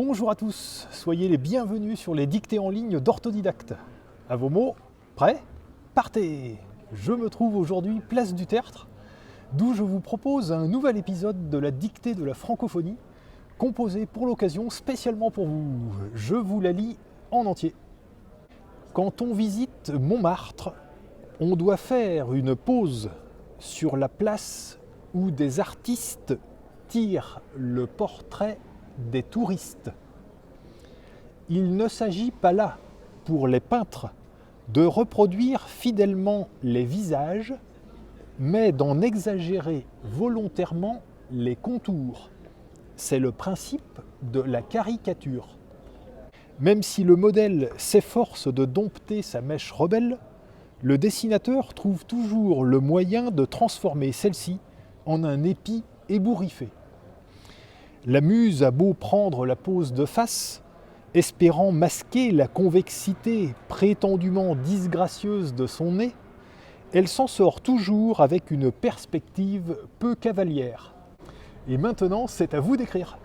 Bonjour à tous, soyez les bienvenus sur les dictées en ligne d'Orthodidacte. À vos mots, prêts? Partez! Je me trouve aujourd'hui place du Tertre, d'où je vous propose un nouvel épisode de la dictée de la francophonie, composé pour l'occasion spécialement pour vous. Je vous la lis en entier. Quand on visite Montmartre, on doit faire une pause sur la place où des artistes tirent le portrait des touristes. Il ne s'agit pas là, pour les peintres, de reproduire fidèlement les visages, mais d'en exagérer volontairement les contours. C'est le principe de la caricature. Même si le modèle s'efforce de dompter sa mèche rebelle, le dessinateur trouve toujours le moyen de transformer celle-ci en un épi ébouriffé. La muse a beau prendre la pose de face, espérant masquer la convexité prétendument disgracieuse de son nez, elle s'en sort toujours avec une perspective peu cavalière. Et maintenant, c'est à vous d'écrire.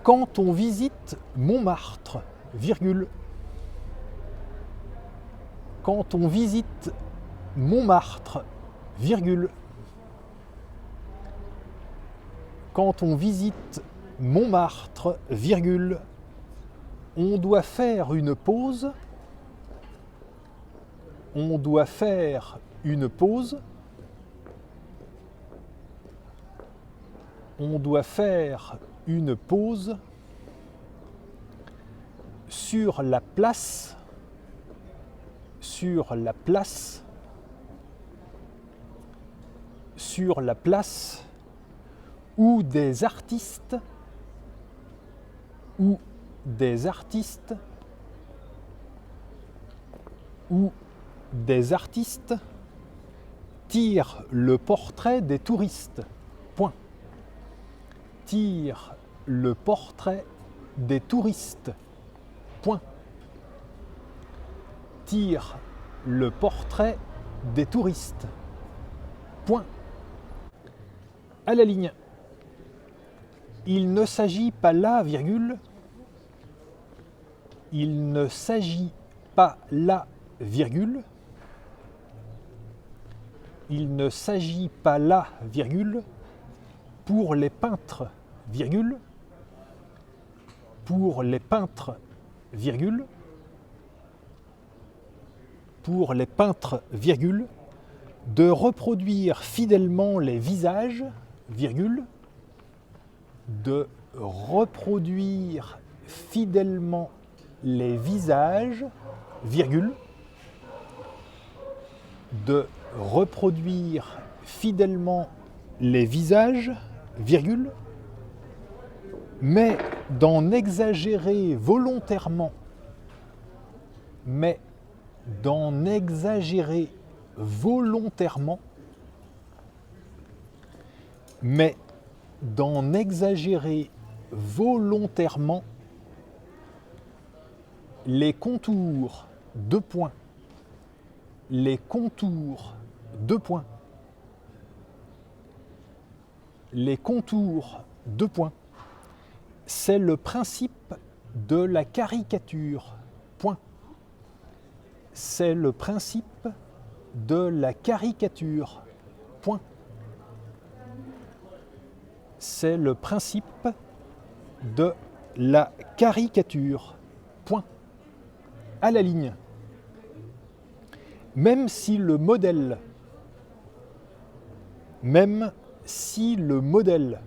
Quand on visite Montmartre, virgule. Quand on visite Montmartre, virgule. Quand on visite Montmartre, virgule, on doit faire une pause. On doit faire une pause. On doit faire une pause sur la place. Sur la place. Sur la place où des artistes où des artistes tirent le portrait des touristes. Point. Tirent le portrait des touristes. Point. Tirent le portrait des touristes. Point. À la ligne. Il ne s'agit pas là, virgule. Il ne s'agit pas là, virgule. Il ne s'agit pas là, virgule, pour les peintres, virgule. Pour les peintres, virgule. Pour les peintres, virgule, de reproduire fidèlement les visages, virgule. De reproduire fidèlement les visages, virgule, de reproduire fidèlement les visages, virgule, mais d'en exagérer volontairement, mais d'en exagérer volontairement, mais d'en exagérer volontairement les contours, deux points, les contours, deux points, les contours, deux points. C'est le principe de la caricature, point. C'est le principe de la caricature, point. C'est le principe de la caricature. Point. À la ligne. Même si le modèle, même si le modèle,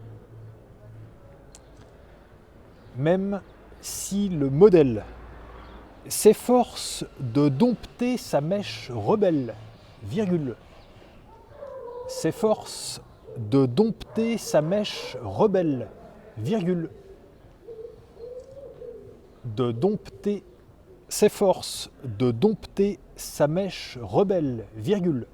même si le modèle s'efforce de dompter sa mèche rebelle, virgule, s'efforce de dompter sa mèche rebelle, virgule, de dompter, s'efforce de dompter sa mèche rebelle, virgule.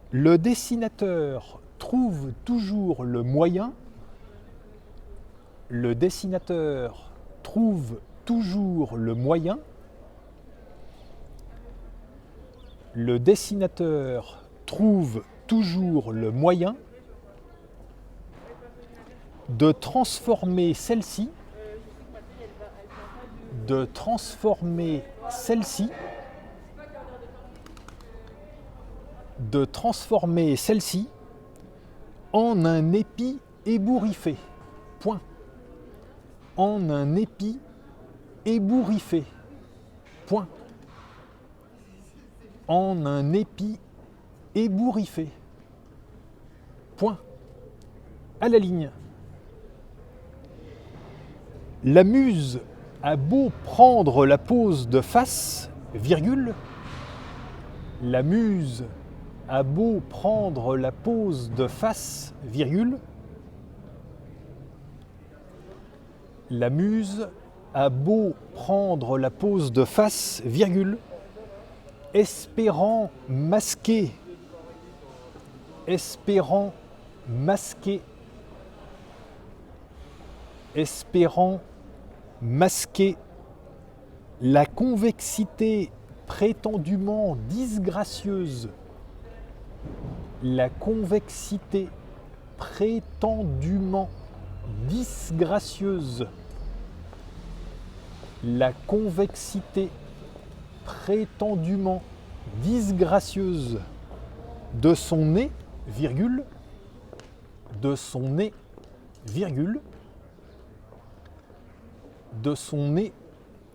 Le dessinateur trouve toujours le moyen, le dessinateur trouve toujours le moyen, le dessinateur trouve toujours le moyen de transformer celle-ci, de transformer celle-ci, de transformer celle-ci en un épi ébouriffé. Point. En un épi ébouriffé. Point. En un épi ébouriffé. Point. À la ligne. La muse a beau prendre la pose de face, virgule. La muse a beau prendre la pose de face, virgule. La muse a beau prendre la pose de face, virgule, espérant masquer, espérant masquer, espérant masquer la convexité prétendument disgracieuse, la convexité prétendument disgracieuse, la convexité prétendument disgracieuse de son nez, virgule, de son nez, virgule, de son nez,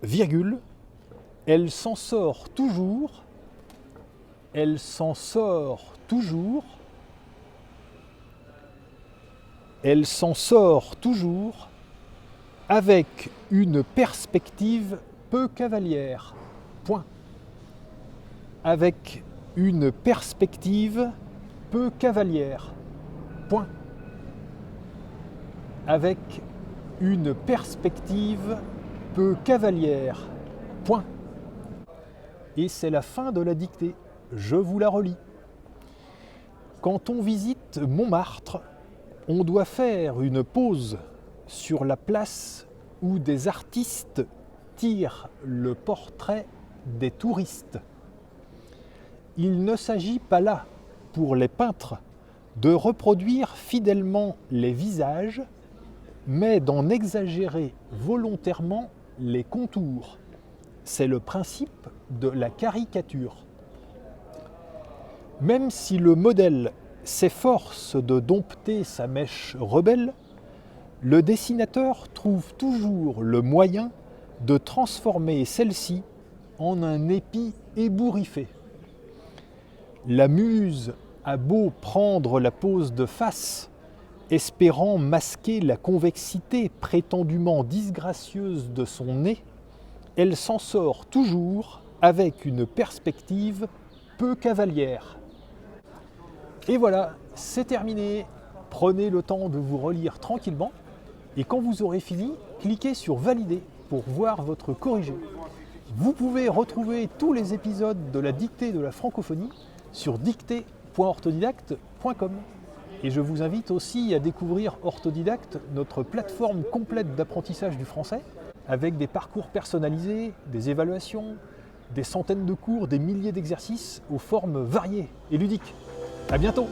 virgule, elle s'en sort toujours, elle s'en sort toujours, elle s'en sort toujours avec une perspective peu cavalière. Point. Avec une perspective peu cavalière. Point. Avec une perspective peu cavalière. Point. Et c'est la fin de la dictée. Je vous la relis. Quand on visite Montmartre, on doit faire une pause sur la place où des artistes tirent le portrait des touristes. Il ne s'agit pas là, pour les peintres, de reproduire fidèlement les visages, mais d'en exagérer volontairement les contours. C'est le principe de la caricature. Même si le modèle s'efforce de dompter sa mèche rebelle, le dessinateur trouve toujours le moyen de transformer celle-ci en un épi ébouriffé. La muse a beau prendre la pose de face, espérant masquer la convexité prétendument disgracieuse de son nez, elle s'en sort toujours avec une perspective peu cavalière. Et voilà, c'est terminé. Prenez le temps de vous relire tranquillement et quand vous aurez fini, cliquez sur Valider pour voir votre corrigé. Vous pouvez retrouver tous les épisodes de la dictée de la francophonie sur dictée.orthodidacte.com. Et je vous invite aussi à découvrir Orthodidacte, notre plateforme complète d'apprentissage du français, avec des parcours personnalisés, des évaluations, des centaines de cours, des milliers d'exercices aux formes variées et ludiques. À bientôt!